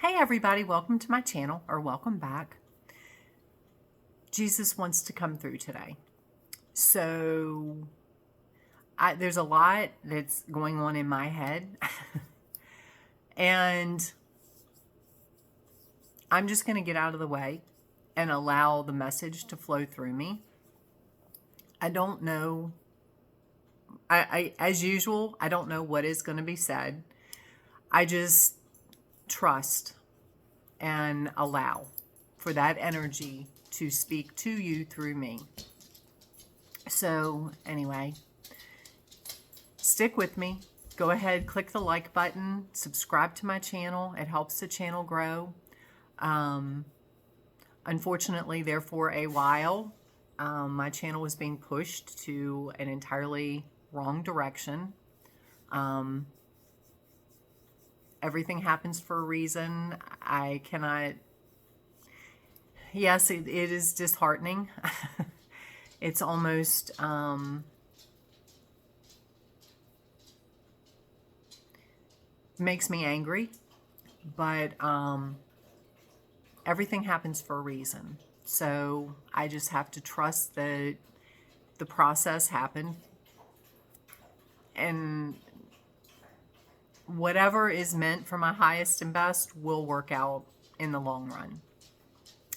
Hey everybody, welcome to my channel, or welcome back. Jesus wants to come through today. So there's a lot that's going on in my head. And I'm just going to get out of the way and allow the message to flow through me. I don't know. As usual, I don't know what is going to be said. I just trust and allow for that energy to speak to you through me. So anyway, stick with me. Go ahead, click the like button, subscribe to my channel. It helps the channel grow. Unfortunately, there for a while, my channel was being pushed to an entirely wrong direction. Everything happens for a reason. I cannot... Yes, it is disheartening. It's almost... makes me angry. But everything happens for a reason. So I just have to trust that the process happened. And whatever is meant for my highest and best will work out in the long run.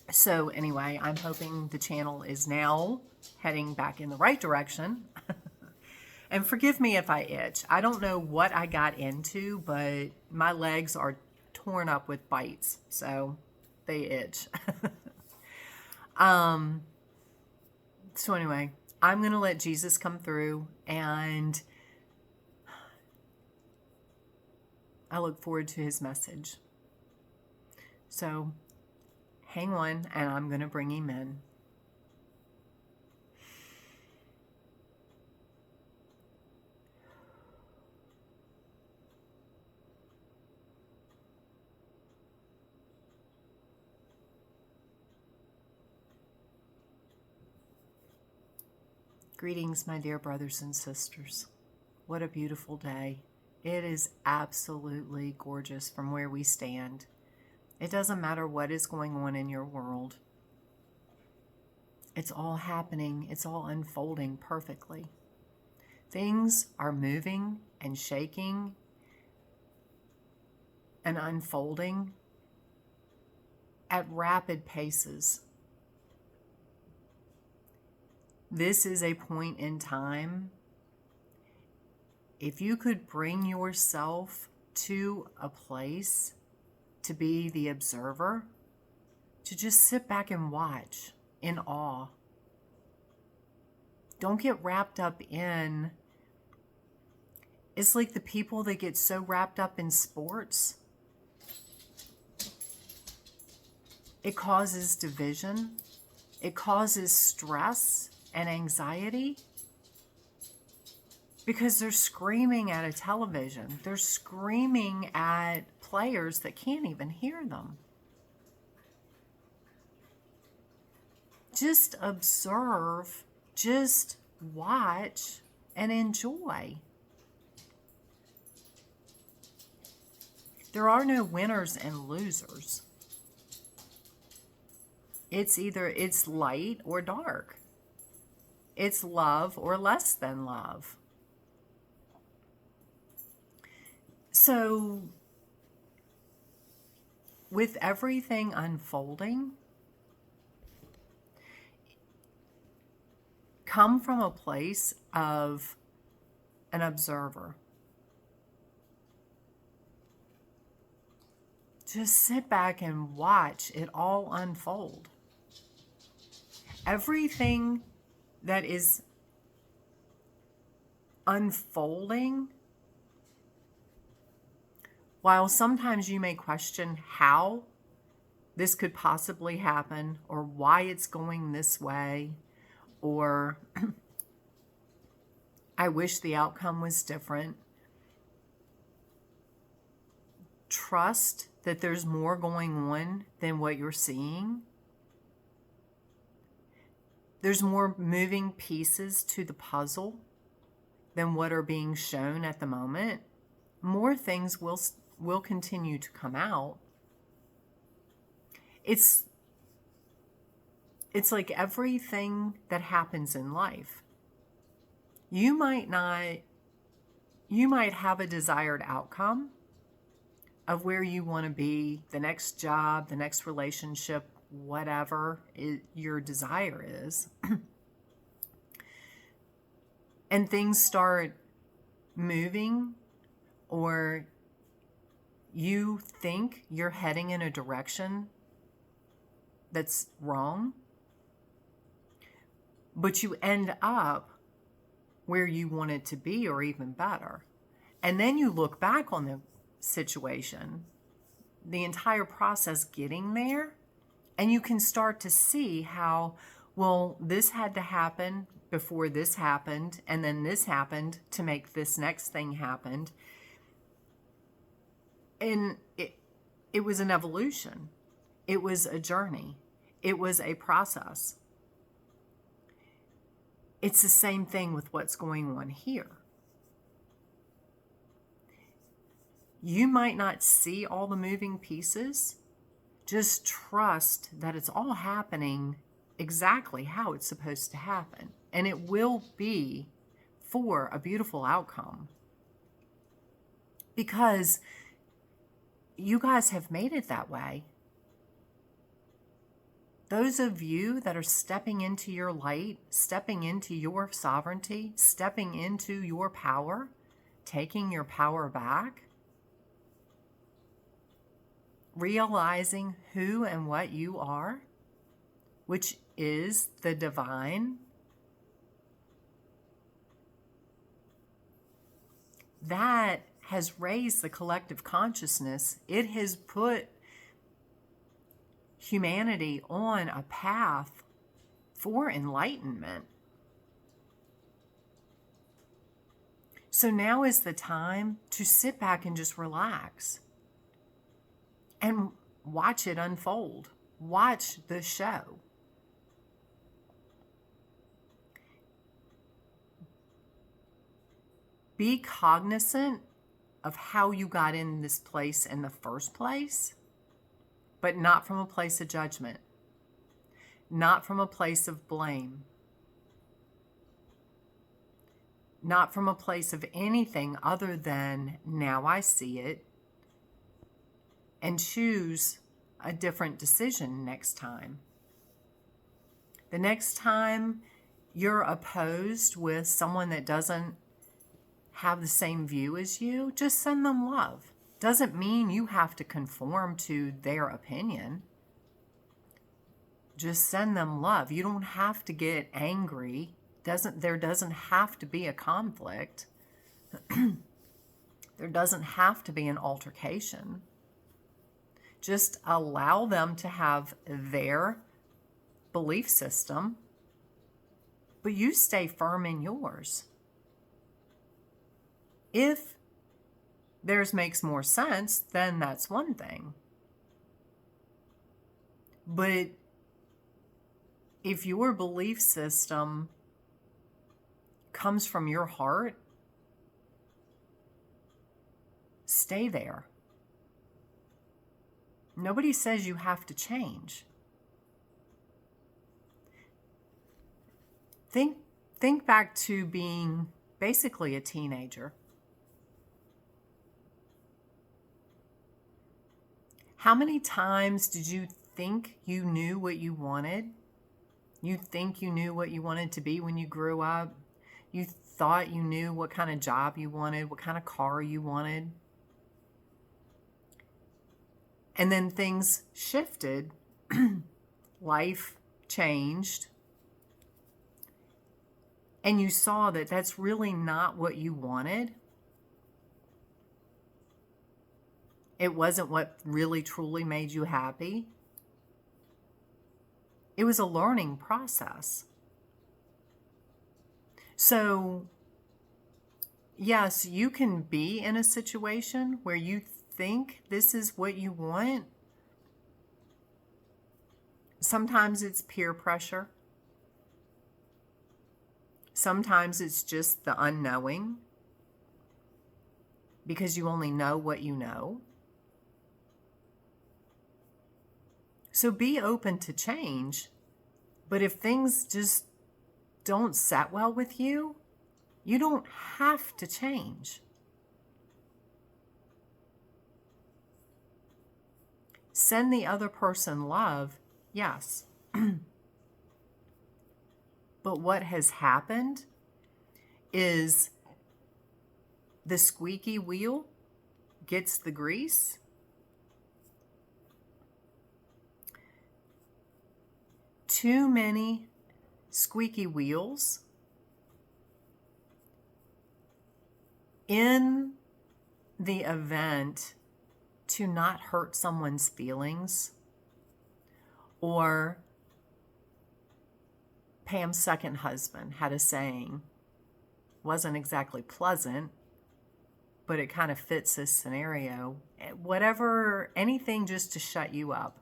So anyway, I'm hoping the channel is now heading back in the right direction. And forgive me if I itch. I don't know what I got into, but my legs are torn up with bites, so they itch. So anyway, I'm going to let Jesus come through, and I look forward to his message. So hang on, and I'm going to bring him in. Greetings, my dear brothers and sisters. What a beautiful day. It is absolutely gorgeous from where we stand. It doesn't matter what is going on in your world. It's all happening. It's all unfolding perfectly. Things are moving and shaking and unfolding at rapid paces. This is a point in time. If you could bring yourself to a place to be the observer, to just sit back and watch in awe. Don't get wrapped up in... It's like the people that get so wrapped up in sports. It causes division. It causes stress and anxiety because they're screaming at a television. They're screaming at players that can't even hear them. Just observe, just watch, and enjoy. There are no winners and losers. It's light or dark. It's love or less than love. So, with everything unfolding, come from a place of an observer. Just sit back and watch it all unfold. Everything that is unfolding, while sometimes you may question how this could possibly happen or why it's going this way, or I wish the outcome was different, trust that there's more going on than what you're seeing. There's more moving pieces to the puzzle than what are being shown at the moment. More things will continue to come out. it's like everything that happens in life. You might have a desired outcome of where you want to be, the next job, the next relationship, whatever your desire is. And things start moving, or you think you're heading in a direction that's wrong, but you end up where you want it to be, or even better. And then you look back on the situation, the entire process getting there, and you can start to see how, well, this had to happen before this happened, and then this happened to make this next thing happen. And it was an evolution. It was a journey. It was a process. It's the same thing with what's going on here. You might not see all the moving pieces. Just trust that it's all happening exactly how it's supposed to happen. And it will be for a beautiful outcome. Because you guys have made it that way. Those of you that are stepping into your light, stepping into your sovereignty, stepping into your power, taking your power back, realizing who and what you are, which is the divine, that has raised the collective consciousness. It has put humanity on a path for enlightenment. So now is the time to sit back and just relax and watch it unfold. Watch the show. Be cognizant of how you got in this place in the first place, but not from a place of judgment, not from a place of blame, not from a place of anything other than, now I see it, and choose a different decision next time. The next time you're opposed with someone that doesn't have the same view as you, just send them love. Doesn't mean you have to conform to their opinion. Just send them love. You don't have to get angry. There doesn't have to be a conflict. There doesn't have to be an altercation. Just allow them to have their belief system, but you stay firm in yours. If theirs makes more sense, then that's one thing. But if your belief system comes from your heart, stay there. Nobody says you have to change. Think back to being basically a teenager. How many times did you think you knew what you wanted? You think you knew what you wanted to be when you grew up? You thought you knew what kind of job you wanted, what kind of car you wanted? And then things shifted. Life changed. And you saw that that's really not what you wanted. It wasn't what really truly made you happy. It was a learning process. So, yes, you can be in a situation where you think this is what you want. Sometimes it's peer pressure. Sometimes it's just the unknowing, because you only know what you know. So be open to change, but if things just don't set well with you, you don't have to change. Send the other person love, yes. But what has happened is the squeaky wheel gets the grease. Too many squeaky wheels in the event to not hurt someone's feelings, or Pam's second husband had a saying, wasn't exactly pleasant, but it kind of fits this scenario. Whatever, anything just to shut you up.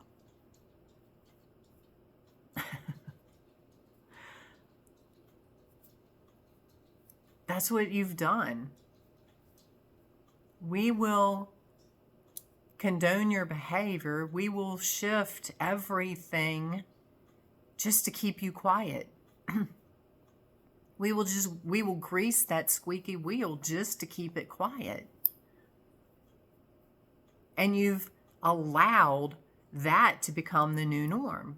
That's what you've done. We will condone your behavior. We will shift everything just to keep you quiet. We will grease that squeaky wheel just to keep it quiet. And you've allowed that to become the new norm.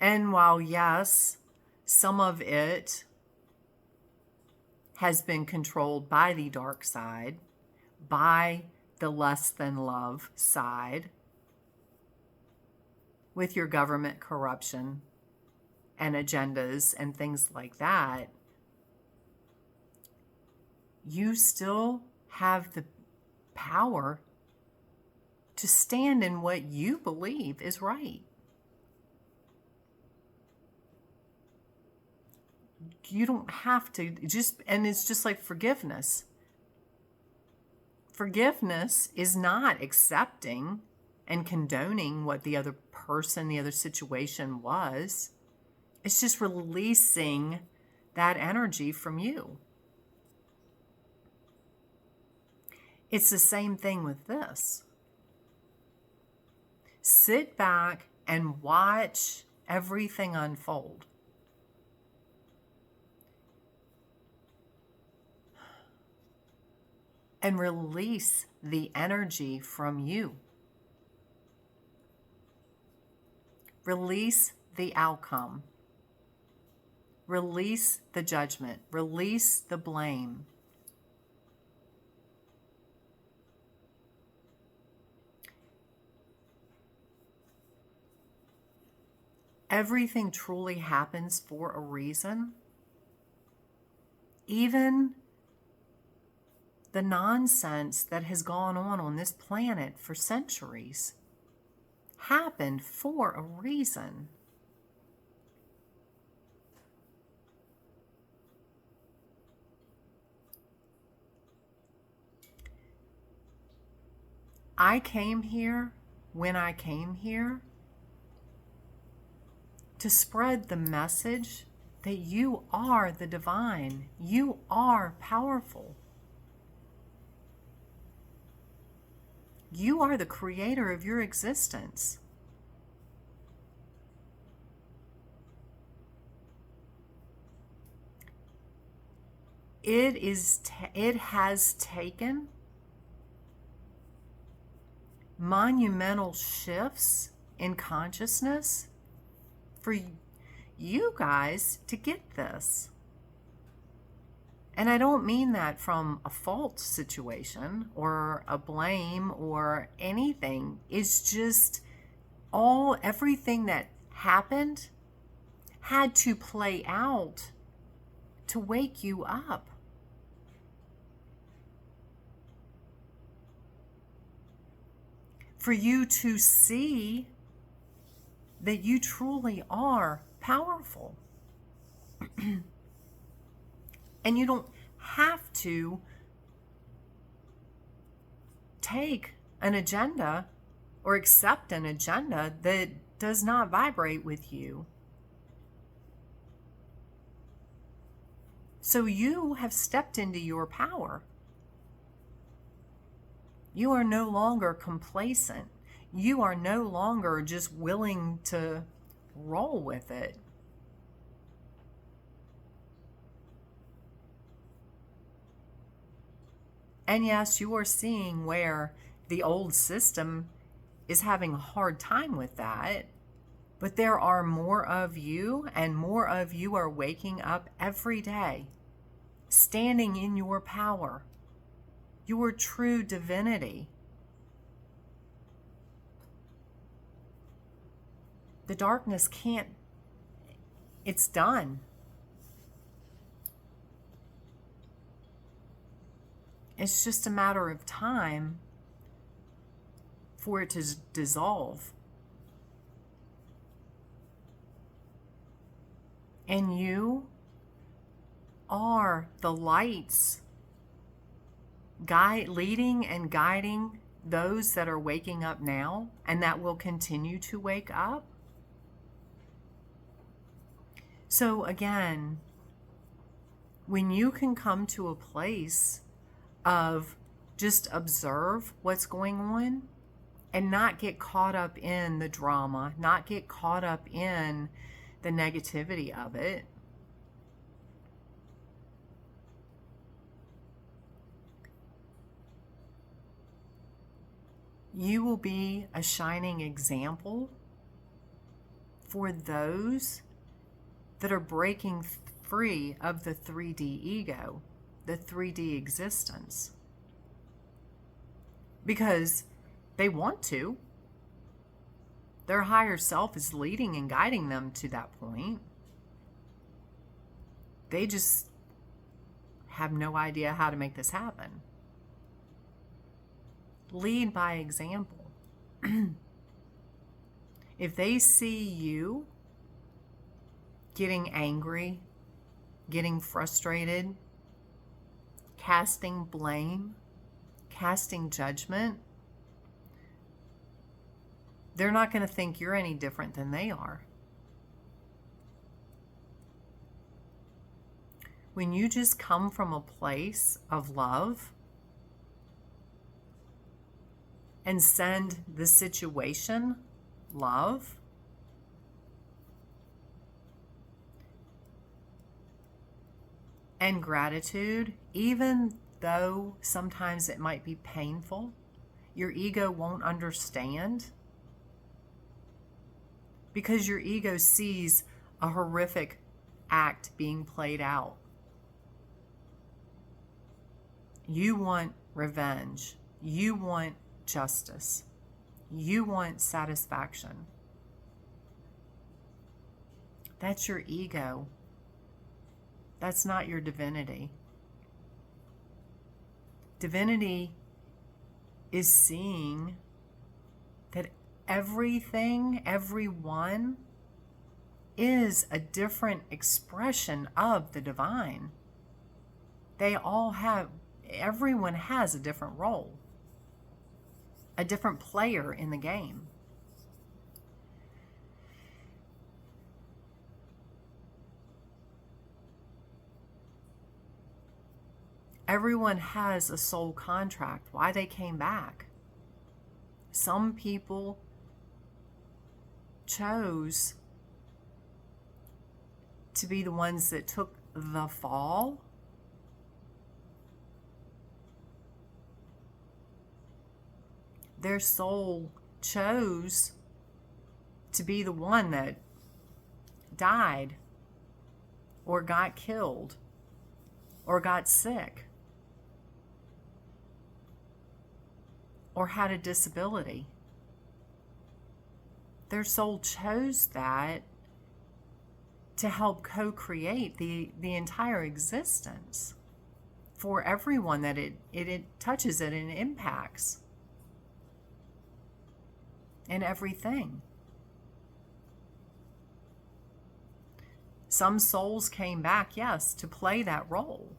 And while, yes, some of it has been controlled by the dark side, by the less than love side, with your government corruption and agendas and things like that, you still have the power to stand in what you believe is right. You don't have to and it's just like forgiveness. Forgiveness is not accepting and condoning what the other person, the other situation was. It's just releasing that energy from you. It's the same thing with this. Sit back and watch everything unfold. And release the energy from you. Release the outcome. Release the judgment. Release the blame. Everything truly happens for a reason. Even the nonsense that has gone on this planet for centuries happened for a reason. I came here when I came here to spread the message that you are the divine. You are powerful. You are the creator of your existence. It has taken monumental shifts in consciousness for you guys to get this. And I don't mean that from a fault situation or a blame or anything. It's just everything that happened had to play out to wake you up. For you to see that you truly are powerful. And you don't have to take an agenda or accept an agenda that does not vibrate with you. So you have stepped into your power. You are no longer complacent. you are no longer just willing to roll with it. And yes, you are seeing where the old system is having a hard time with that. But there are more of you, and more of you are waking up every day, standing in your power, your true divinity. The darkness can't, it's done. It's just a matter of time for it to dissolve. And you are the lights leading and guiding those that are waking up now and that will continue to wake up. So again, when you can come to a place of just observe what's going on and not get caught up in the drama, not get caught up in the negativity of it, you will be a shining example for those that are breaking free of the 3D ego, the 3D existence. Because they want to. Their higher self is leading and guiding them to that point. They just have no idea how to make this happen. Lead by example. If they see you getting angry, getting frustrated, casting blame, casting judgment, they're not going to think you're any different than they are. When you just come from a place of love and send the situation love, and gratitude, even though sometimes it might be painful, your ego won't understand, because your ego sees a horrific act being played out. You want revenge. You want justice. You want satisfaction. That's your ego. That's not your divinity. Divinity is seeing that everything, everyone is a different expression of the divine. Everyone has a different role, a different player in the game. Everyone has a soul contract, why they came back. Some people chose to be the ones that took the fall. Their soul chose to be the one that died or got killed or got sick or had a disability. Their soul chose that to help co-create the entire existence for everyone that it touches it and impacts, and everything. Some souls came back, yes, to play that role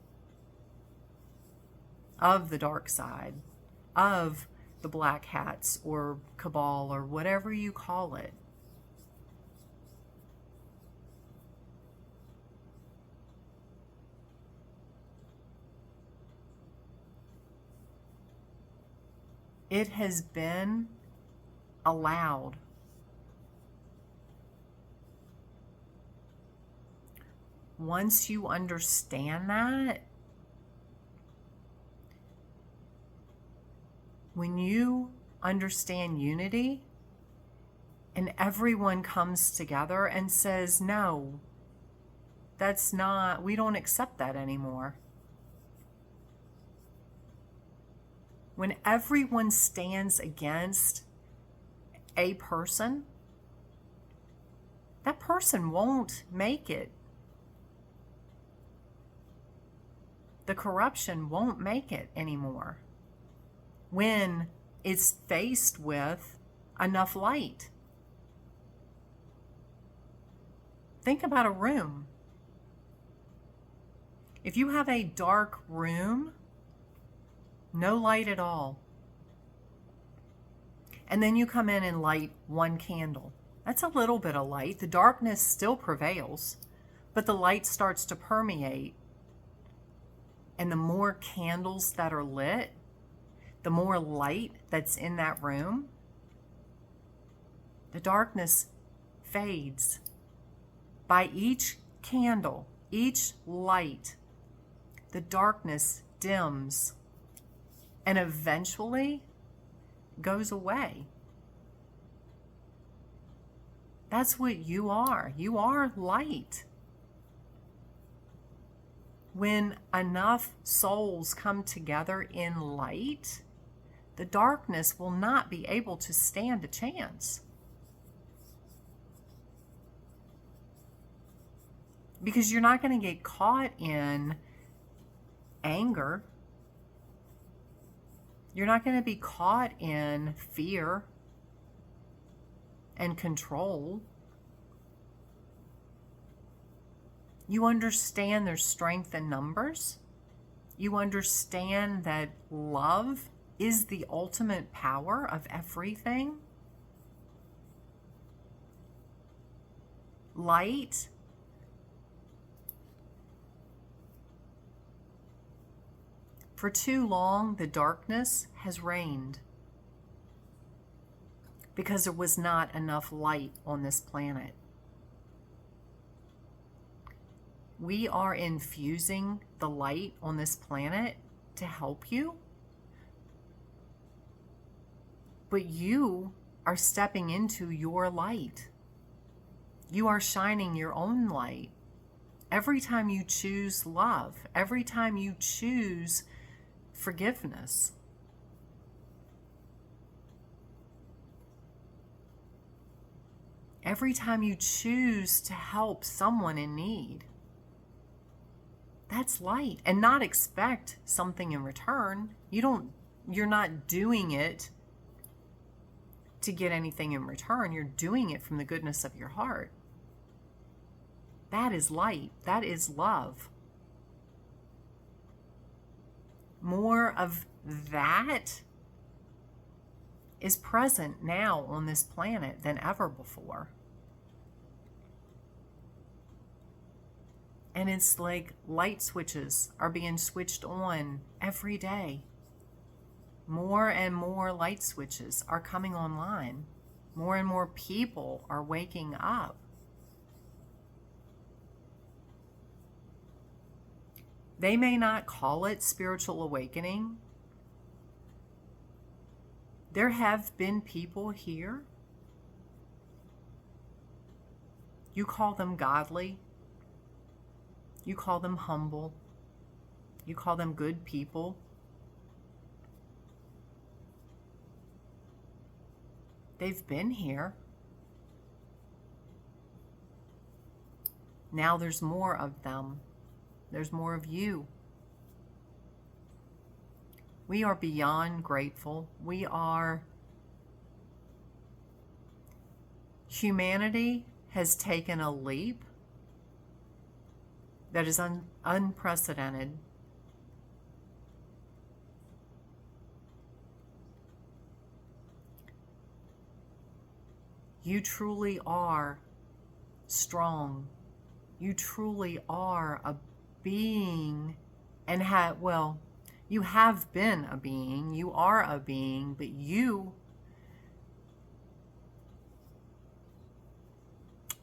of the dark side, of the black hats or cabal or whatever you call it. It has been allowed. Once you understand that, when you understand unity and everyone comes together and says, no, that's not, we don't accept that anymore. When everyone stands against a person, that person won't make it. The corruption won't make it anymore when it's faced with enough light. Think about a room. If you have a dark room, no light at all, and then you come in and light one candle, that's a little bit of light. The darkness still prevails, but the light starts to permeate. And the more candles that are lit, the more light that's in that room, the darkness fades. By each candle, each light, the darkness dims and eventually goes away. That's what you are. You are light. When enough souls come together in light, the darkness will not be able to stand a chance. Because you're not going to get caught in anger. You're not going to be caught in fear and control. You understand there's strength in numbers. You understand that love is the ultimate power of everything. Light. For too long, the darkness has reigned because there was not enough light on this planet. We are infusing the light on this planet to help you, but you are stepping into your light. You are shining your own light. Every time you choose love, every time you choose forgiveness, every time you choose to help someone in need, that's light. And not expect something in return. You're not doing it to get anything in return. You're doing it from the goodness of your heart. That is light. That is love. More of that is present now on this planet than ever before. And it's like light switches are being switched on every day. More and more light switches are coming online. More and more people are waking up. They may not call it spiritual awakening. There have been people here. You call them godly. You call them humble. You call them good people. They've been here. Now there's more of them. There's more of you. We are beyond grateful. Humanity has taken a leap that is unprecedented. You truly are strong. You truly are a being, and you have been a being, you are a being, but you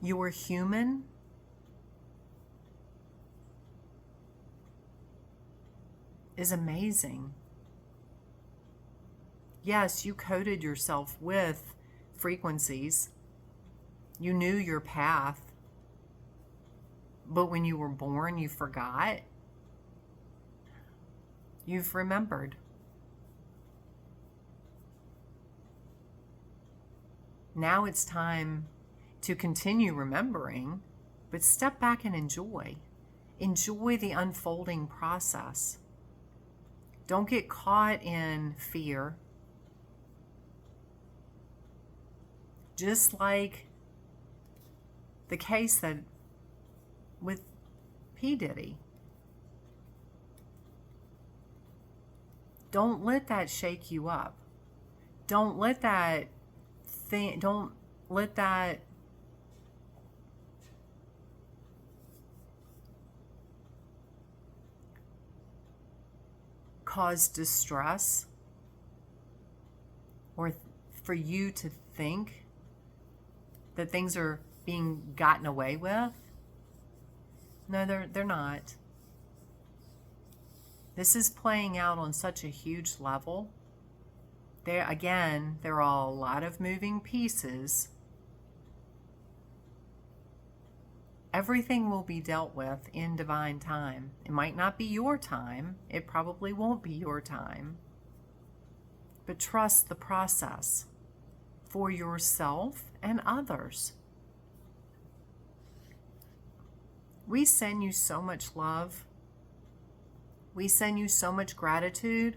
You're human. Is amazing. Yes, you coded yourself with frequencies. You knew your path. But when you were born, you forgot. You've remembered. Now it's time to continue remembering, but step back and enjoy. Enjoy the unfolding process. Don't get caught in fear. Just like the case that with P. Diddy. Don't let that shake you up. Don't let that cause distress or for you to think that things are being gotten away with. No, they're not. This is playing out on such a huge level. There are a lot of moving pieces. Everything will be dealt with in divine time. It might not be your time. It probably won't be your time. But trust the process for yourself and others. We send you so much love. We send you so much gratitude.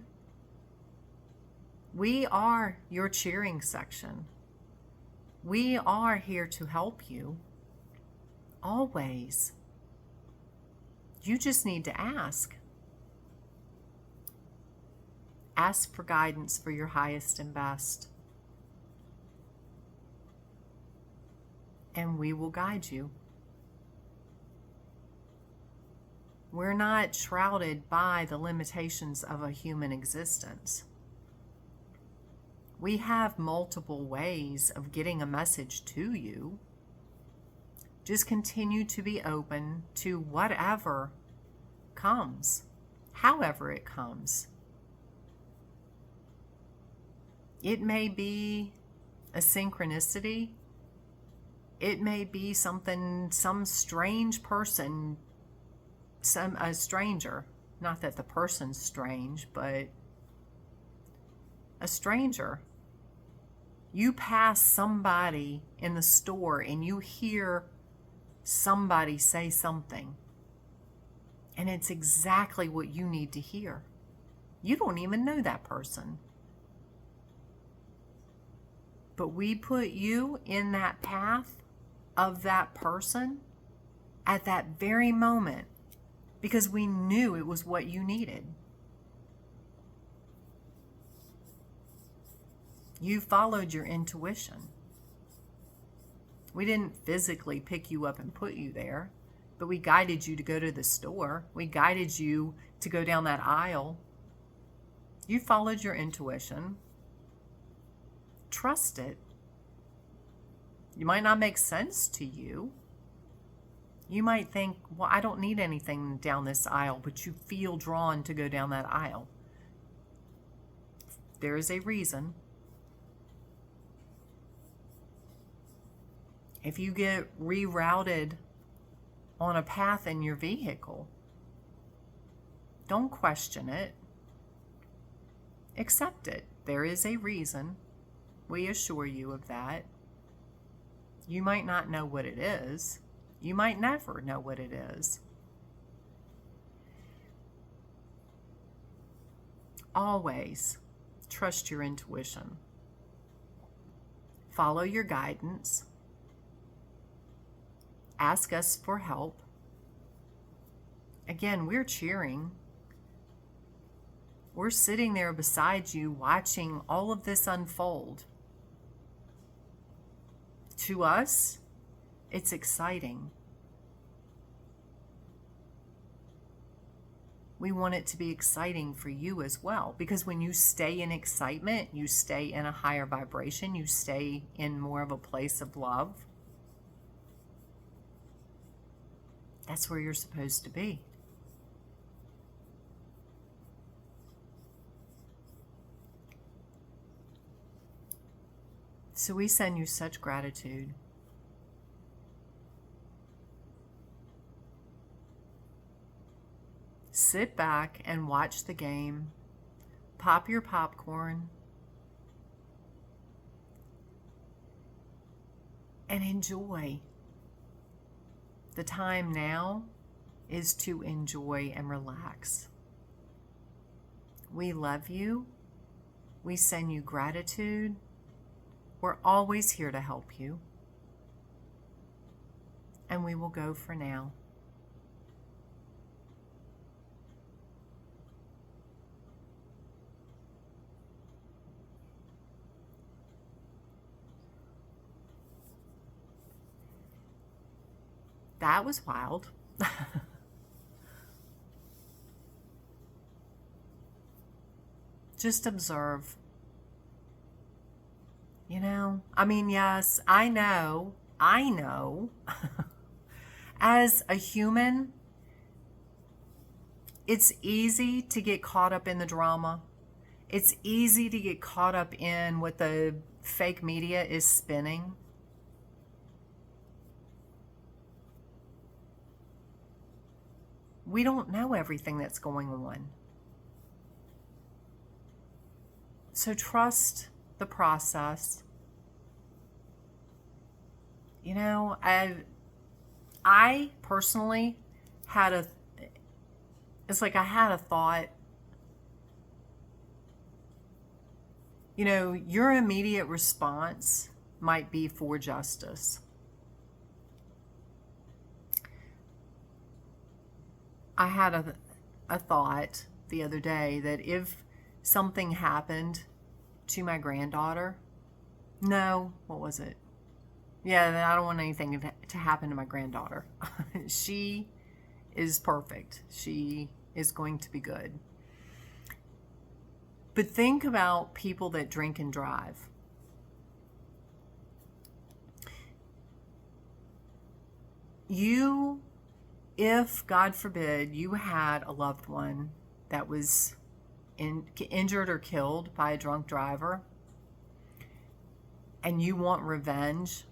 We are your cheering section. We are here to help you. Always. You just need to ask. Ask for guidance for your highest and best. And we will guide you. We're not shrouded by the limitations of a human existence. We have multiple ways of getting a message to you. Just continue to be open to whatever comes, however it comes. It may be a synchronicity. It may be something, some strange person, a stranger. Not that the person's strange, but a stranger. You pass somebody in the store and you hear somebody say something, and it's exactly what you need to hear. You don't even know that person. But we put you in that path of that person at that very moment because we knew it was what you needed. You followed your intuition. We didn't physically pick you up and put you there, but we guided you to go to the store. We guided you to go down that aisle. You followed your intuition. Trust it. It might not make sense to you. You might think, well, I don't need anything down this aisle, but you feel drawn to go down that aisle. There is a reason. If you get rerouted on a path in your vehicle, don't question it. Accept it. There is a reason. We assure you of that. You might not know what it is. You might never know what it is. Always trust your intuition. Follow your guidance. Ask us for help. Again, we're cheering. We're sitting there beside you watching all of this unfold. To us, it's exciting. We want it to be exciting for you as well, because when you stay in excitement, you stay in a higher vibration, you stay in more of a place of love. That's where you're supposed to be. So we send you such gratitude. Sit back and watch the game. Pop your popcorn. And enjoy. The time now is to enjoy and relax. We love you. We send you gratitude. We're always here to help you. And we will go for now. That was wild. Just observe. You know, I mean, yes, I know. As a human, it's easy to get caught up in the drama. It's easy to get caught up in what the fake media is spinning. We don't know everything that's going on. So trust the process. You know, I personally had it's like I had a thought. You know, your immediate response might be for justice. I had a thought the other day that if something happened to my granddaughter, no, what was it? Yeah, I don't want anything to happen to my granddaughter. She is perfect. She is going to be good. But think about people that drink and drive. If, God forbid, you had a loved one that was injured or killed by a drunk driver, and you want revenge,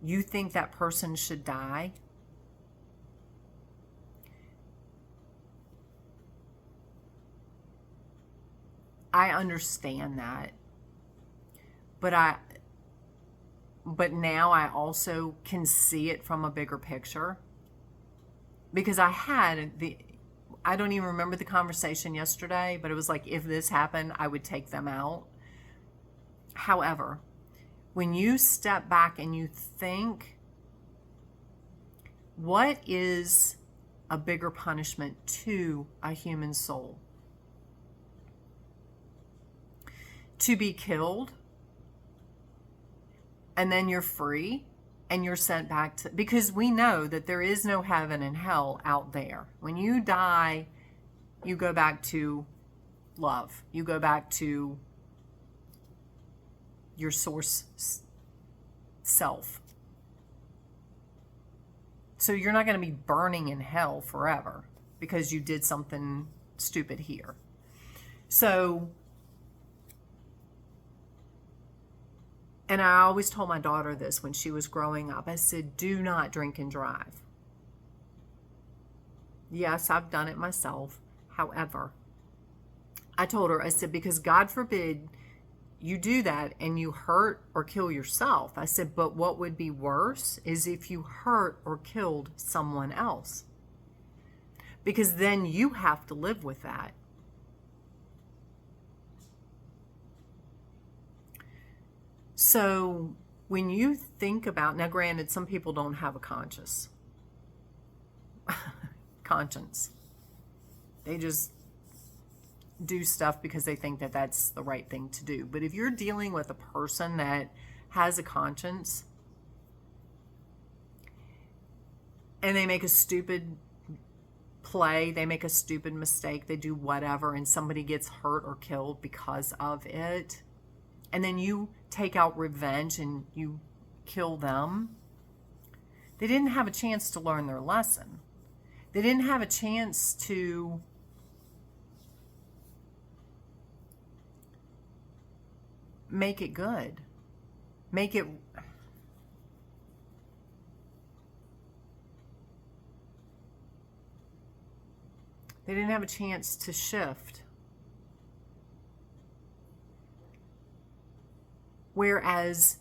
you think that person should die, I understand that. But now I also can see it from a bigger picture, because I don't even remember the conversation yesterday, but it was like, if this happened, I would take them out. However, when you step back and you think, what is a bigger punishment to a human soul? To be killed, and then you're free and you're sent back to, because we know that there is no heaven and hell out there. When you die, you go back to love. You go back to your source self. So you're not going to be burning in hell forever because you did something stupid here. So, and I always told my daughter this when she was growing up. I said, do not drink and drive. Yes, I've done it myself. However, I told her, I said, because God forbid you do that and you hurt or kill yourself. I said, but what would be worse is if you hurt or killed someone else. Because then you have to live with that. So when you think about, now granted, some people don't have a conscience. They just do stuff because they think that that's the right thing to do. But if you're dealing with a person that has a conscience and they make a stupid play, they make a stupid mistake, they do whatever, and somebody gets hurt or killed because of it, and then you take out revenge and you kill them, They didn't have a chance to learn their lesson. They didn't have a chance to make it good. Make it... They didn't have a chance to shift. Whereas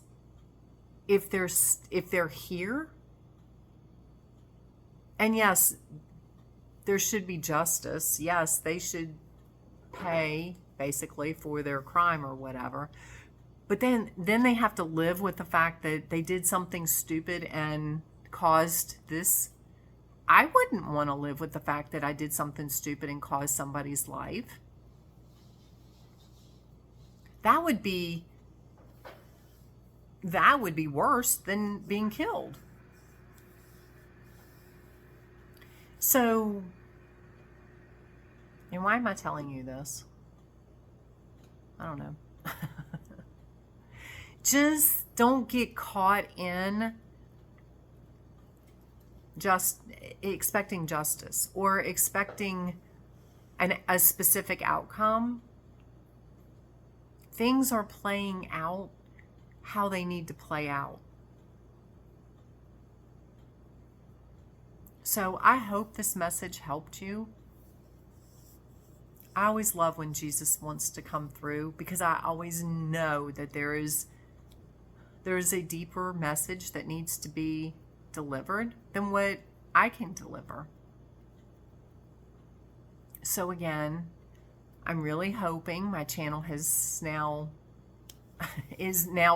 if they're here, and yes, there should be justice. Yes, they should pay basically for their crime or whatever. But then they have to live with the fact that they did something stupid and caused this. I wouldn't want to live with the fact that I did something stupid and caused somebody's life. That would be worse than being killed. So, and why am I telling you this? I don't know. Just don't get caught in just expecting justice or expecting a specific outcome. Things are playing out how they need to play out. So I hope this message helped you. I always love when Jesus wants to come through, because I always know that there is a deeper message that needs to be delivered than what I can deliver. So again, I'm really hoping my channel is now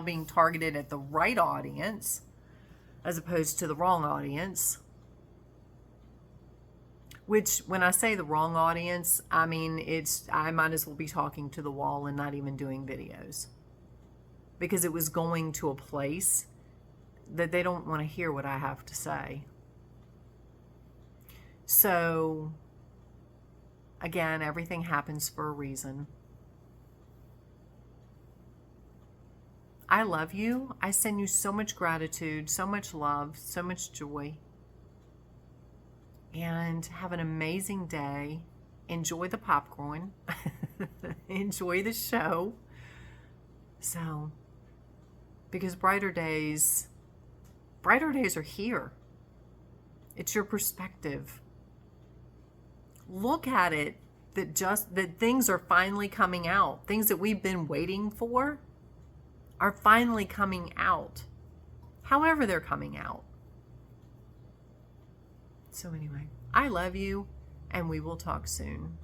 being targeted at the right audience as opposed to the wrong audience. Which, when I say the wrong audience, I mean I might as well be talking to the wall and not even doing videos, because it was going to a place that they don't want to hear what I have to say. So again, everything happens for a reason. I love you. I send you so much gratitude, so much love, so much joy. And have an amazing day. Enjoy the popcorn. Enjoy the show. So, because brighter days are here. It's your perspective. Look at it that things are finally coming out. Things that we've been waiting for are finally coming out. However they're coming out. So anyway, I love you, and we will talk soon.